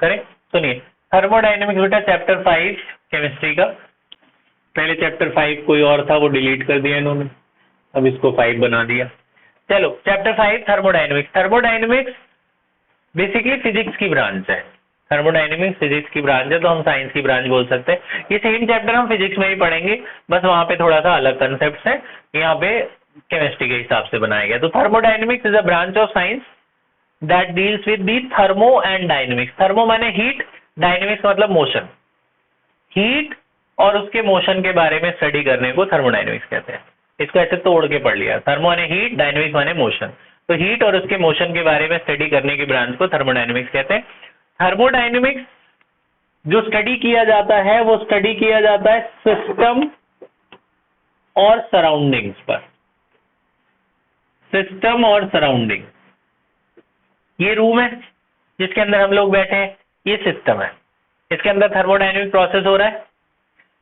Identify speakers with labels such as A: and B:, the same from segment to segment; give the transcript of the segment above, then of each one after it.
A: करें। सुनिए, थर्मोडाइनमिक्स बेटा चैप्टर 5 केमिस्ट्री का, पहले चैप्टर 5 कोई और था वो डिलीट कर दिया इन्होंने, अब इसको 5 बना दिया। चलो chapter 5 thermodynamics. Thermodynamics basically physics की ब्रांच है। थर्मोडाइनमिक्स फिजिक्स की ब्रांच है, तो हम साइंस की ब्रांच बोल सकते हैं। ये सेम चैप्टर हम फिजिक्स में ही पढ़ेंगे, बस वहां पे थोड़ा सा अलग कंसेप्ट है, यहाँ पे केमिस्ट्री के हिसाब से बनाया गया। तो thermodynamics is a branch of science that deals with the thermo and dynamics. Thermo माने हीट, डायनेमिक्स मतलब मोशन। हीट और उसके मोशन के बारे में स्टडी करने को थर्मोडायनेमिक्स कहते हैं। इसको ऐसे तोड़ के पढ़ लिया, थर्मो माने हीट, डायनेमिक्स माने मोशन। तो हीट और उसके मोशन के बारे में स्टडी करने की ब्रांच को थर्मोडायनेमिक्स कहते हैं। थर्मोडायनेमिक्स जो स्टडी किया जाता है वो स्टडी किया जाता है सिस्टम और सराउंडिंग्स पर। सिस्टम और सराउंडिंग, ये रूम है जिसके अंदर हम लोग बैठे हैं, ये सिस्टम है, इसके अंदर थर्मोडायनेमिक प्रोसेस हो रहा है।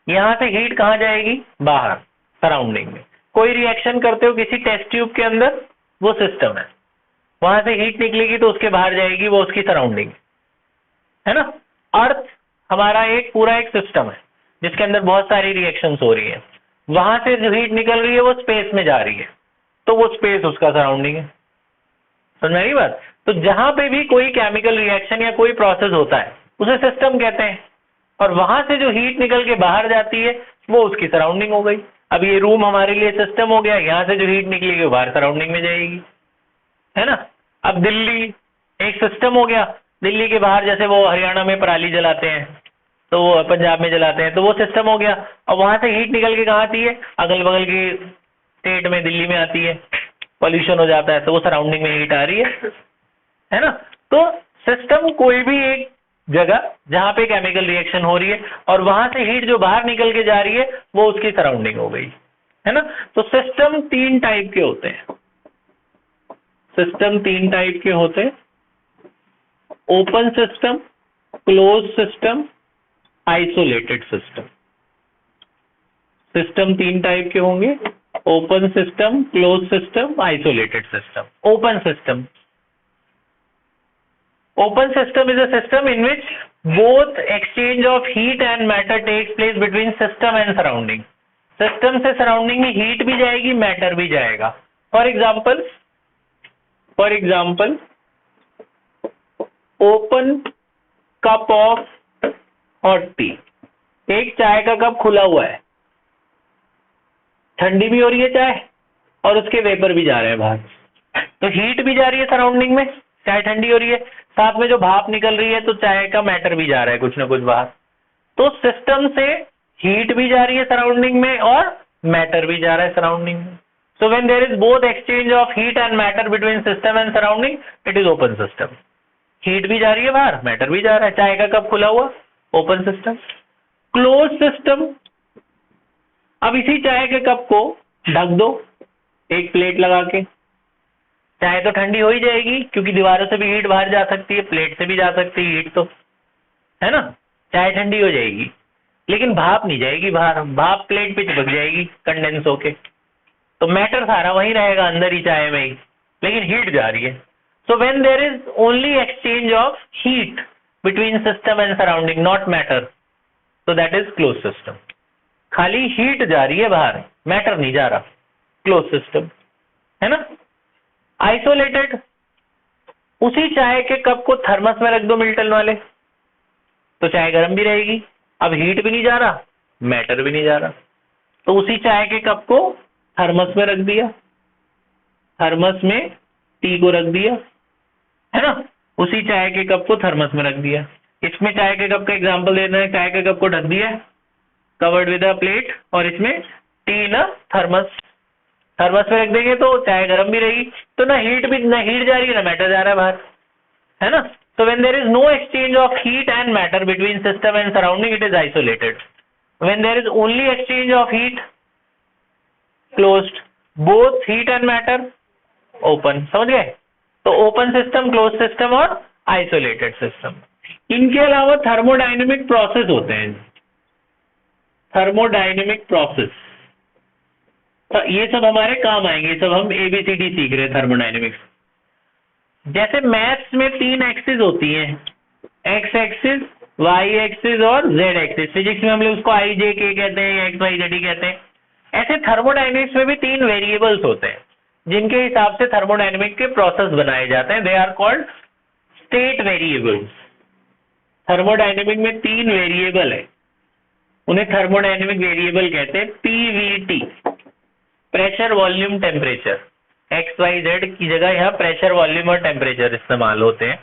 A: यहां से हीट कहां जाएगी? बाहर, सराउंडिंग में। कोई रिएक्शन करते हो किसी टेस्ट ट्यूब के अंदर, वो सिस्टम है। वहां से हीट निकलेगी तो उसके बाहर जाएगी, वो उसकी सराउंडिंग है ना। अर्थ हमारा एक पूरा एक सिस्टम है जिसके अंदर बहुत सारी रिएक्शंस हो रही है। वहां से जो हीट निकल रही है वो स्पेस में जा रही है, तो वो स्पेस उसका सराउंडिंग है। समझ में आई बात? तो जहां पे भी कोई केमिकल रिएक्शन या कोई प्रोसेस होता है उसे सिस्टम कहते हैं, और वहां से जो हीट निकल के बाहर जाती है वो उसकी सराउंडिंग हो गई। अब ये रूम हमारे लिए सिस्टम हो गया, यहाँ से जो हीट निकलेगी वो बाहर सराउंडिंग में जाएगी, है ना। अब दिल्ली एक सिस्टम हो गया, दिल्ली के बाहर जैसे वो हरियाणा में पराली जलाते हैं, तो वो पंजाब में जलाते हैं, तो वो सिस्टम हो गया। और वहां से हीट निकल के कहाँ आती है? अगल बगल की स्टेट में, दिल्ली में आती है, पॉल्यूशन हो जाता है, तो वो सराउंडिंग में हीट आ रही है ना। तो सिस्टम कोई भी एक जगह जहां पे केमिकल रिएक्शन हो रही है और वहां से हीट जो बाहर निकल के जा रही है वो उसकी सराउंडिंग हो गई, है ना। तो सिस्टम 3 टाइप के होते हैं। सिस्टम 3 टाइप के होते हैं, open system, close system, isolated system. System 3 type के होंगे, open system, close system, isolated system. Open system, open system is a system in which both exchange of heat and matter takes place between system and surrounding. System से surrounding में heat भी जाएगी, matter भी जाएगा। For example, open cup of hot tea। एक चाय का cup खुला हुआ है, ठंडी भी हो रही है चाय और उसके वेपर भी जा रहे हैं बाहर, तो हीट भी जा रही है सराउंडिंग में, चाय ठंडी हो रही है, साथ में जो भाप निकल रही है तो चाय का मैटर भी जा रहा है कुछ ना कुछ बाहर। तो सिस्टम से हीट भी जा रही है सराउंडिंग में और मैटर भी जा रहा है सराउंडिंग में। So when there is both exchange of heat and matter between system and surrounding, it is open system. Heat भी जा रही है बाहर, मैटर भी जा रहा है, चाय का कप खुला हुआ, ओपन सिस्टम। क्लोज सिस्टम, अब इसी चाय के कप को ढक दो एक प्लेट लगा के, चाय तो ठंडी हो ही जाएगी क्योंकि दीवारों से भी हीट बाहर जा सकती है, प्लेट से भी जा सकती है हीट, तो है ना, चाय ठंडी हो जाएगी, लेकिन भाप नहीं जाएगी बाहर, भाप प्लेट पे चिपक जाएगी कंडेंस होके, तो मैटर सारा वहीं रहेगा अंदर ही चाय में ही, लेकिन हीट जा रही है। So when there is only exchange of heat between system and surrounding, not matter, so that is close system. खाली हीट जा रही है बाहर, मैटर नहीं जा रहा, क्लोज सिस्टम, है ना। आइसोलेटेड, उसी चाय के कप को थर्मस में रख दो मिल्टन वाले, तो चाय गर्म भी रहेगी, अब हीट भी नहीं जा रहा, मैटर भी नहीं जा रहा, तो उसी चाय के कप को थर्मस में रख दिया, थर्मस में टी को रख दिया, है ना, उसी चाय के कप को थर्मस में रख दिया। इसमें चाय के कप का एग्जांपल देना है, चाय के कप को ढक दिया कवर्ड विद अ प्लेट, और इसमें टी ना थर्मस, थर्मस में रख देंगे तो चाय गर्म भी रहेगी, तो ना हीट जा रही है ना मैटर जा रहा है बाहर, है ना। So when there is no exchange of heat and matter between system and surrounding, it is isolated. When there is only exchange of heat, closed. Both heat and matter, open. समझ गए? तो open system, closed system और isolated system. इनके अलावा thermodynamic process होते हैं, thermodynamic process, तो ये सब हमारे काम आएंगे, सब हम ABCD सीख रहे हैं थर्मोडायनेमिक्स। जैसे मैथ्स में 3 एक्सिस होती हैं, एक्स एक्सिस, वाई एक्सिस और जेड एक्सिस। फिजिक्स में हम लोग उसको आई जे के कहते हैं, एक्स वाई जेड कहते हैं। ऐसे थर्मोडायनेमिक्स में भी 3 वेरिएबल्स होते हैं जिनके हिसाब से थर्मोडायनेमिक के प्रोसेस बनाए जाते हैं। They are called state variables. Thermodynamic में 3 वेरिएबल है, उन्हें थर्मोडायनेमिक वेरिएबल कहते हैं। PVT, pressure volume temperature. X y z की जगह यहाँ प्रेशर वॉल्यूम और टेम्परेचर इस्तेमाल होते हैं।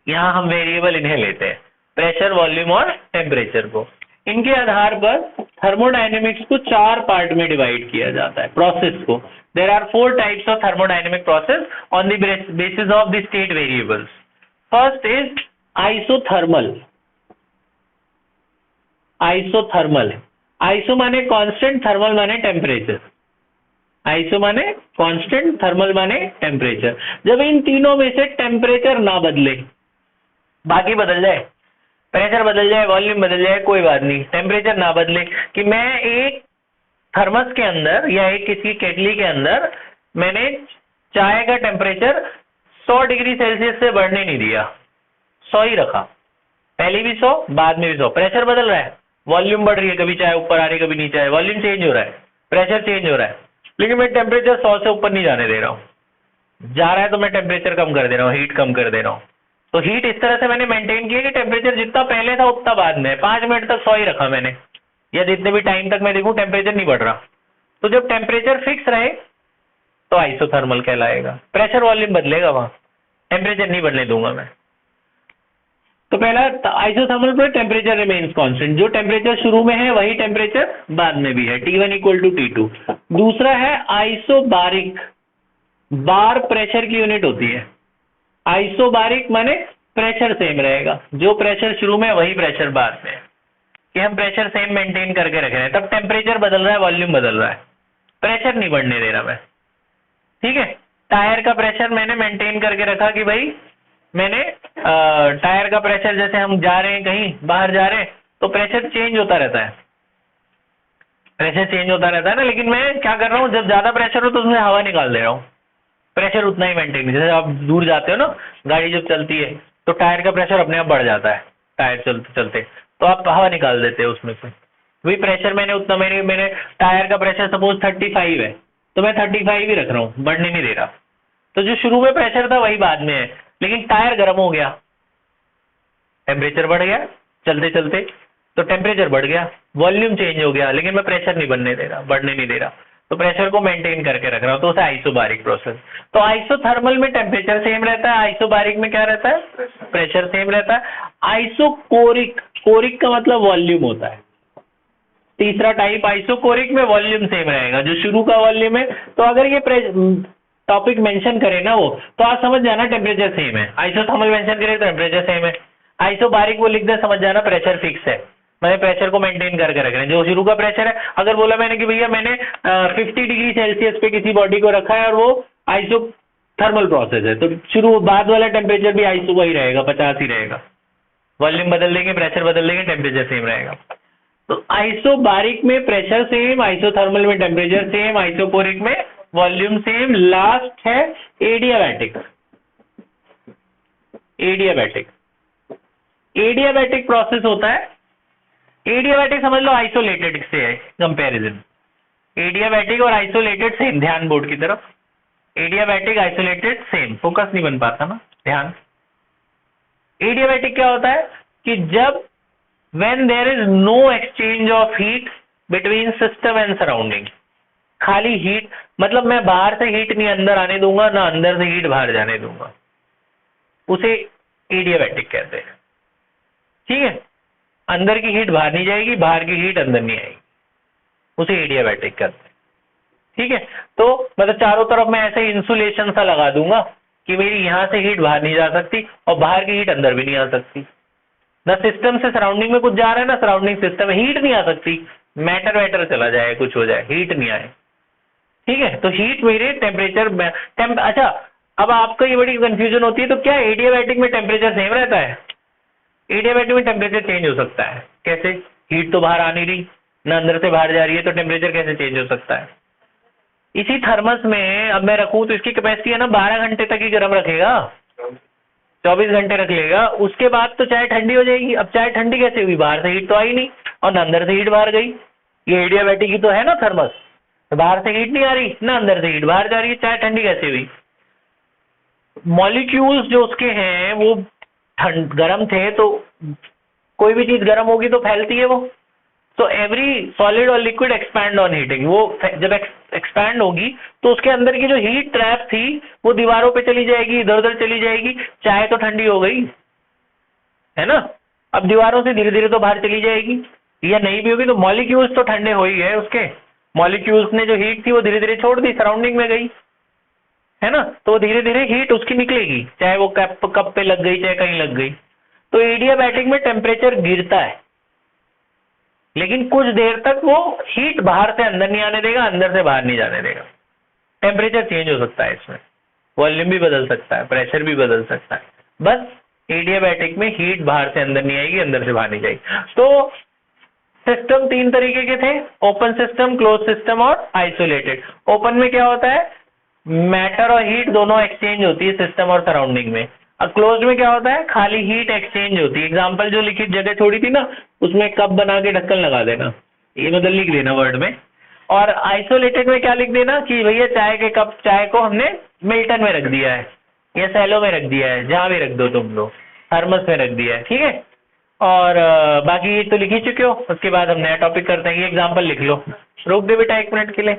A: यहाँ हम वेरिएबल इन्हें लेते हैं, प्रेशर वॉल्यूम और टेम्परेचर को। इनके आधार पर थर्मोडायनेमिक्स को 4 पार्ट में डिवाइड किया जाता है, प्रोसेस को। There are 4 types of thermodynamic process on the basis of the state variables. First is isothermal. Isothermal, iso माने कांस्टेंट, थर्मल माने टेम्परेचर। आइसो माने कांस्टेंट, थर्मल माने टेम्परेचर। जब इन तीनों में से टेम्परेचर ना बदले, बाकी बदल जाए, प्रेशर बदल जाए, वॉल्यूम बदल जाए, कोई बात नहीं, टेम्परेचर ना बदले। कि मैं एक थर्मस के अंदर या एक किसी केटली के अंदर मैंने चाय का टेम्परेचर 100 डिग्री सेल्सियस से बढ़ने नहीं दिया, 100 ही रखा, पहले भी 100, बाद में भी 100। प्रेशर बदल रहा है, वॉल्यूम बढ़ रही है, कभी चाय ऊपर आ रही है, कभी नीचे आ रही है, वॉल्यूम चेंज हो रहा है, प्रेशर चेंज हो रहा है, लेकिन मैं टेम्परेचर 100 से ऊपर नहीं जाने दे रहा हूं। जा रहा है तो मैं टेम्परेचर कम कर दे रहा हूँ, हीट कम कर दे रहा हूँ। तो हीट इस तरह से मैंने मेंटेन किया कि टेम्परेचर जितना पहले था उतना बाद में, 5 मिनट तक 100 ही रखा मैंने, या जितने भी टाइम तक मैं देखूं टेम्परेचर नहीं बढ़ रहा। तो जब टेम्परेचर फिक्स रहे तो आइसोथर्मल कहलाएगा। प्रेशर वॉल्यूम बदलेगा, वहां टेम्परेचर नहीं बढ़ने दूंगा मैं। तो पहला आइसोथर्मल पर टेम्परेचर रिमेन्स कांस्टेंट, जो टेम्परेचर शुरू में है वही टेम्परेचर बाद में भी है, T1 इक्वल टू T2। दूसरा है आइसोबारिक, बार प्रेशर की यूनिट होती है। आइसोबारिक माने प्रेशर सेम रहेगा, जो प्रेशर शुरू में वही प्रेशर बाद में, कि हम प्रेशर सेम मेंटेन करके रख रहे हैं। तब टेम्परेचर बदल रहा है, वॉल्यूम बदल रहा है, प्रेशर नहीं बढ़ने दे रहा मैं। ठीक है, टायर का प्रेशर मैंने मेंटेन करके रखा कि भाई मैंने टायर का प्रेशर, जैसे हम जा रहे हैं कहीं बाहर जा रहे हैं तो प्रेशर चेंज होता रहता है, प्रेशर चेंज होता रहता है ना। लेकिन मैं क्या कर रहा हूँ, जब ज्यादा प्रेशर हो तो उसमें हवा निकाल दे रहा हूँ, प्रेशर उतना ही मेंटेन। जैसे आप दूर जाते हो ना, गाड़ी जब चलती है तो टायर का प्रेशर अपने आप बढ़ जाता है, टायर चलते चलते, तो आप हवा निकाल देते हो उसमें से। वही प्रेशर मैंने उतना, मैंने टायर का प्रेशर सपोज 35 है तो मैं 35 ही रख रहा हूँ, बढ़ने नहीं दे रहा। तो जो शुरू में प्रेशर था वही बाद में है, लेकिन टायर गर्म हो गया, टेम्परेचर बढ़ गया चलते चलते, तो टेम्परेचर बढ़ गया, वॉल्यूम चेंज हो गया, लेकिन मैं प्रेशर नहीं बढ़ने दे रहा, बढ़ने नहीं दे रहा, तो प्रेशर को मेंटेन करके रख रहा हूं, तो उसे आइसोबारिक प्रोसेस। तो आइसोथर्मल में टेम्परेचर सेम रहता है, आइसोबारिक में क्या रहता है, प्रेशर सेम रहता है। आइसोकोरिक, कोरिक का मतलब वॉल्यूम होता है। तीसरा टाइप आइसोकोरिक में वॉल्यूम सेम रहेगा, जो शुरू का वॉल्यूम है। तो अगर ये टॉपिक मेंशन करे ना वो, तो आप समझ जाना टेम्परेचर सेम है। आइसोथर्मल मेंशन करे तो टेम्परेचर सेम है, आइसोबारिक वो लिख दे, समझ जाना प्रेशर फिक्स है, मैंने प्रेशर को मेंटेन करके रख रहे हैं। जो शुरू का प्रेशर है, अगर बोला मैंने कि भैया मैंने 50 डिग्री सेल्सियस पे किसी बॉडी को रखा है और वो आइसोथर्मल प्रोसेस है, तो शुरू बाद वाला टेम्परेचर भी आइसो वही रहेगा, 50 ही रहेगा। वॉल्यूम बदल देंगे, प्रेशर बदल देंगे, टेम्परेचर सेम रहेगा। तो आइसोबारिक में प्रेशर सेम, आइसोथर्मल में टेम्परेचर सेम, आइसोकोरिक में वॉल्यूम सेम। लास्ट है एडियाबैटिक। एडियाबैटिक, एडियाबैटिक प्रोसेस होता है। एडियाबैटिक समझ लो आइसोलेटेड से है कंपैरिजन। एडियाबैटिक और आइसोलेटेड सेम, ध्यान बोर्ड की तरफ। एडियाबैटिक आइसोलेटेड सेम, फोकस नहीं बन पाता ना, ध्यान। एडियाबैटिक क्या होता है कि जब when there is no exchange of heat between system and surrounding, खाली हीट, मतलब मैं बाहर से हीट नहीं अंदर आने दूंगा, ना अंदर से हीट बाहर जाने दूंगा, उसे एडियाबैटिक कहते हैं। ठीक है, अंदर की हीट बाहर नहीं जाएगी, बाहर की हीट अंदर नहीं आएगी, उसे एडियाबैटिक कहते हैं। ठीक है, तो मतलब चारों तरफ मैं ऐसे इंसुलेशन सा लगा दूंगा कि मेरी यहां से हीट बाहर नहीं जा सकती और बाहर की हीट अंदर भी नहीं आ सकती। न सिस्टम से सराउंडिंग में कुछ जा रहा है, ना सराउंडिंग सिस्टम में हीट नहीं आ सकती, मैटर वैटर चला जाए, कुछ हो जाए, हीट नहीं आए। ठीक है, तो हीट मेरे टेम्परेचर अच्छा, अब आपको ये बड़ी कंफ्यूजन होती है, तो क्या एडियाबैटिक में टेम्परेचर सेम रहता है? एडियाबैटिक में टेम्परेचर चेंज हो सकता है। कैसे? हीट तो बाहर आ नहीं रही, ना अंदर से बाहर जा रही है, तो टेम्परेचर कैसे चेंज हो सकता है? इसी थर्मस में अब मैं रखूं तो इसकी कैपेसिटी है ना 12 घंटे तक ही गर्म रखेगा, 24 घंटे रख लेगा, उसके बाद तो चाय ठंडी हो जाएगी। अब चाय ठंडी कैसे हुई, बाहर से हीट तो आई नहीं और ना अंदर से हीट बाहर गई। ये एडियाबैटिक की तो है ना थर्मस, तो बाहर से हीट नहीं आ रही ना अंदर से हीट बाहर जा रही है, चाय ठंडी कैसे हुई। मॉलिक्यूल्स जो उसके हैं वो गर्म थे, तो कोई भी चीज गर्म होगी तो फैलती है वो। तो एवरी सॉलिड और लिक्विड एक्सपैंड ऑन हीटिंग, वो जब एक्सपैंड होगी तो उसके अंदर की जो हीट ट्रैप थी वो दीवारों पे चली जाएगी, इधर उधर चली जाएगी। चाय तो ठंडी हो गई है ना, अब दीवारों से धीरे धीरे तो बाहर चली जाएगी, या नहीं भी होगी तो मॉलिक्यूल्स तो ठंडे हो ही गए, उसके मॉलिक्यूल्स ने जो हीट थी वो धीरे धीरे छोड़ दी, सराउंडिंग में गई, है ना। तो धीरे धीरे हीट उसकी निकलेगी, चाहे वो कप पे लग गई चाहे कहीं लग गई। तो एडियाबैटिक में टेम्परेचर गिरता है, लेकिन कुछ देर तक वो हीट बाहर से अंदर नहीं आने देगा, अंदर से बाहर नहीं जाने देगा। टेम्परेचर चेंज हो सकता है इसमें, वॉल्यूम भी बदल सकता है, प्रेशर भी बदल सकता है, बस एडियाबैटिक में हीट बाहर से अंदर नहीं आएगी, अंदर से बाहर नहीं जाएगी। तो सिस्टम 3 तरीके के थे, ओपन सिस्टम, क्लोज सिस्टम और आइसोलेटेड। ओपन में क्या होता है, मैटर और हीट दोनों एक्सचेंज होती है सिस्टम और सराउंडिंग में। और क्लोज में क्या होता है, खाली हीट एक्सचेंज होती है। एग्जांपल जो लिखी जगह छोड़ी थी ना, उसमें कप बना के ढक्कन लगा देना, ये मतलब लिख देना वर्ड में। और आइसोलेटेड में क्या लिख देना कि भैया चाय के कप, चाय को हमने मिल्टन में रख दिया है या सैलो में रख दिया है, जहां भी रख दो तुम लोग, थर्मस में रख दिया है, ठीक है। और बाकी ये तो लिख ही चुके हो। उसके बाद हम नया टॉपिक करते हैं, ये एग्जाम्पल लिख लो, रोक दे बेटा 1 मिनट के लिए।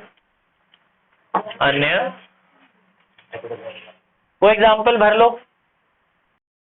A: अन्य वो एग्जाम्पल भर लो।